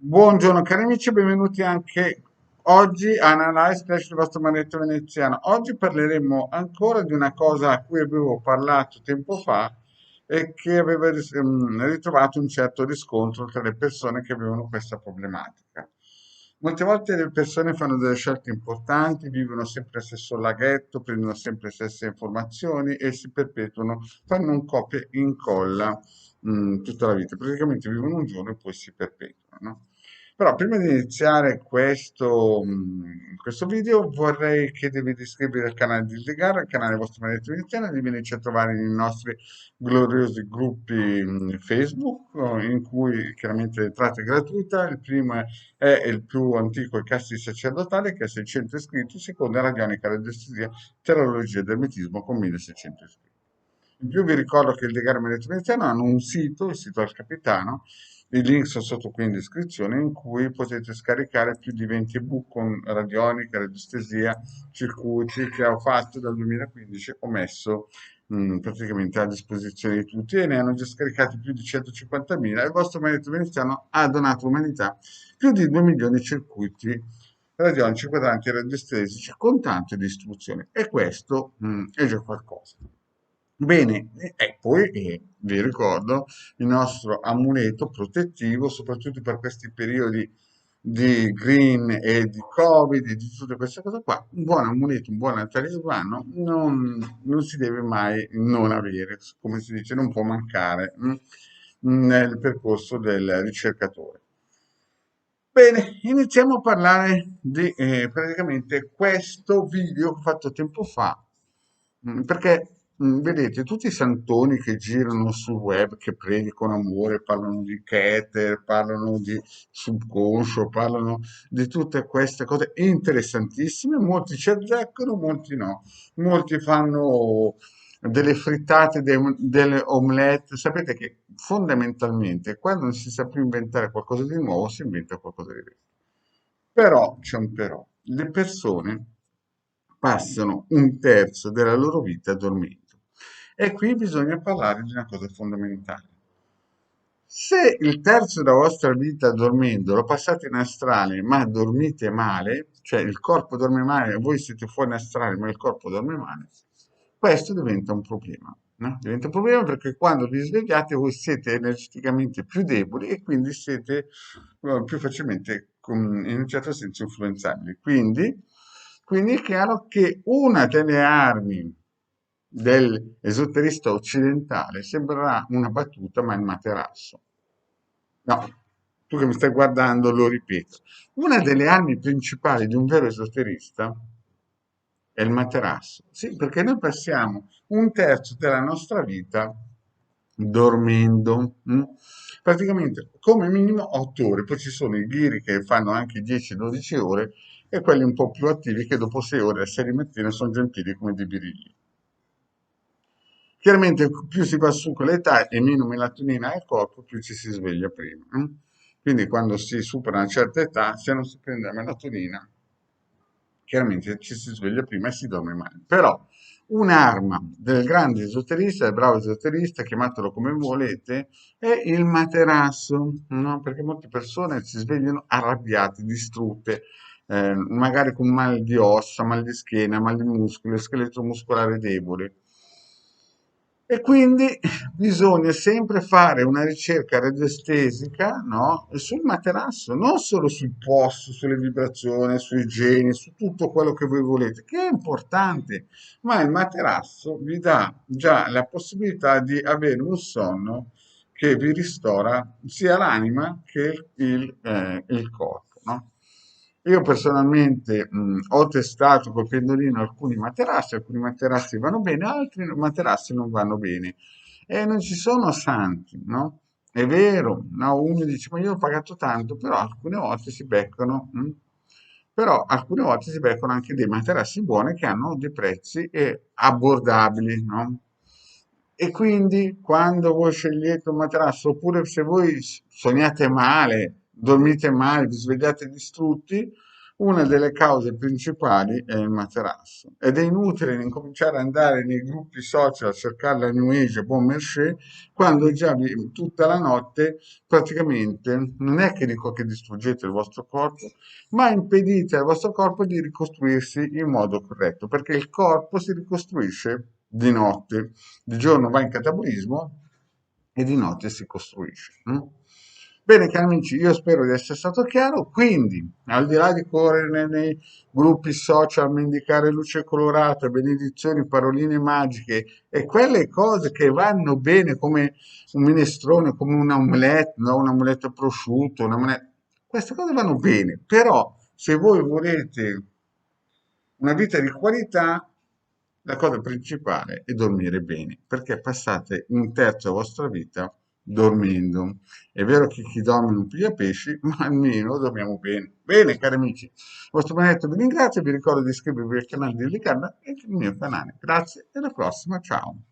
Buongiorno cari amici, benvenuti anche oggi a Analyze Clash il vostro maledetto veneziano. Oggi parleremo ancora di una cosa a cui avevo parlato tempo fa e che aveva ritrovato un certo riscontro tra le persone che avevano questa problematica. Molte volte le persone fanno delle scelte importanti, vivono sempre lo stesso laghetto, prendono sempre le stesse informazioni e si perpetuano, fanno un copia e incolla tutta la vita. Praticamente vivono un giorno e poi si perpetuano, no? Però prima di iniziare questo video vorrei chiedervi di iscrivervi al canale di Ildegar, al canale vostro maledetto veneziano, di venirci a trovare nei nostri gloriosi gruppi Facebook, in cui chiaramente l'entrata è gratuita. Il primo è il più antico, il Casti Sacerdotale, che ha 600 iscritti, il secondo è Radionica, Radiestesia, Terrologia ed Ermetismo con 1600 iscritti. In più vi ricordo che il Degar Maledetto Veneziano hanno un sito, il sito del Capitano, i link sono sotto qui in descrizione, in cui potete scaricare più di 20 ebook con radionica, radiestesia, circuiti che ho fatto dal 2015, ho messo praticamente a disposizione di tutti e ne hanno già scaricati più di 150.000 e il vostro Maledetto Veneziano ha donato all'umanità più di 2 milioni di circuiti radionici, quadranti e radiestesici con tante di istruzioni e questo è già qualcosa. Bene, e poi vi ricordo il nostro amuleto protettivo, soprattutto per questi periodi di green e di covid e di tutte queste cose qua. Un buon amuleto, un buon talismano non si deve mai non avere, come si dice, non può mancare nel percorso del ricercatore. Bene, iniziamo a parlare di praticamente questo video che ho fatto tempo fa, perché vedete tutti i santoni che girano sul web, che predicano amore, parlano di Keter, parlano di subconscio, parlano di tutte queste cose interessantissime, molti ci azzeccano, molti no, molti fanno delle frittate, delle omelette. Sapete che fondamentalmente quando non si sa più inventare qualcosa di nuovo, si inventa qualcosa di vecchio. Però c'è un però. Le persone passano un terzo della loro vita dormendo. E qui bisogna parlare di una cosa fondamentale. Se il terzo della vostra vita dormendo lo passate in astrale ma dormite male, cioè il corpo dorme male, voi siete fuori in astrale ma il corpo dorme male, questo diventa un problema. No? Diventa un problema perché quando vi svegliate voi siete energeticamente più deboli e quindi siete più facilmente, in un certo senso, influenzabili. Quindi è chiaro che una delle armi dell'esoterista occidentale sembrerà una battuta, ma è il materasso. No, tu che mi stai guardando lo ripeto. Una delle armi principali di un vero esoterista è il materasso. Sì, perché noi passiamo un terzo della nostra vita dormendo. Praticamente come minimo 8 ore. Poi ci sono i ghiri che fanno anche 10-12 ore e quelli un po' più attivi che dopo 6 ore, a 6 di mattina, sono gentili come dei birilli. Chiaramente più si va su con l'età e meno melatonina al corpo, più ci si sveglia prima. Quindi quando si supera una certa età, se non si prende la melatonina, chiaramente ci si sveglia prima e si dorme male. Però un'arma del grande esoterista, del bravo esoterista, chiamatelo come volete, è il materasso, no? Perché molte persone si svegliano arrabbiate, distrutte, magari con mal di ossa, mal di schiena, mal di muscoli, scheletro muscolare debole. E quindi bisogna sempre fare una ricerca radiestesica, no? Sul materasso, non solo sul posto, sulle vibrazioni, sui geni, su tutto quello che voi volete, che è importante, ma il materasso vi dà già la possibilità di avere un sonno che vi ristora sia l'anima che il corpo, no? Io personalmente ho testato col pendolino alcuni materassi vanno bene, altri materassi non vanno bene. E non ci sono santi, no? È vero, no? Uno dice, ma io ho pagato tanto, però alcune volte si beccano, però alcune volte si beccano anche dei materassi buoni che hanno dei prezzi abbordabili, no? E quindi quando voi scegliete un materasso, oppure se voi sognate male, dormite male, vi svegliate distrutti, una delle cause principali è il materasso ed è inutile incominciare ad andare nei gruppi social a cercare la New Age Bon Marché quando già tutta la notte praticamente non è che dico che distruggete il vostro corpo, ma impedite al vostro corpo di ricostruirsi in modo corretto, perché il corpo si ricostruisce di notte, di giorno va in catabolismo e di notte si costruisce. Bene, cari amici, io spero di essere stato chiaro, quindi al di là di correre nei gruppi social, mendicare luce colorata, benedizioni, paroline magiche e quelle cose che vanno bene come un minestrone, come un omelette, no? Un omelette prosciutto, queste cose vanno bene, però se voi volete una vita di qualità, la cosa principale è dormire bene, perché passate un terzo della vostra vita dormendo. È vero che chi dorme non piglia pesci, ma almeno dormiamo bene. Bene, cari amici, il vostro Benedetto vi ringrazio, vi ricordo di iscrivervi al canale di Licarda e al mio canale. Grazie e alla prossima, ciao.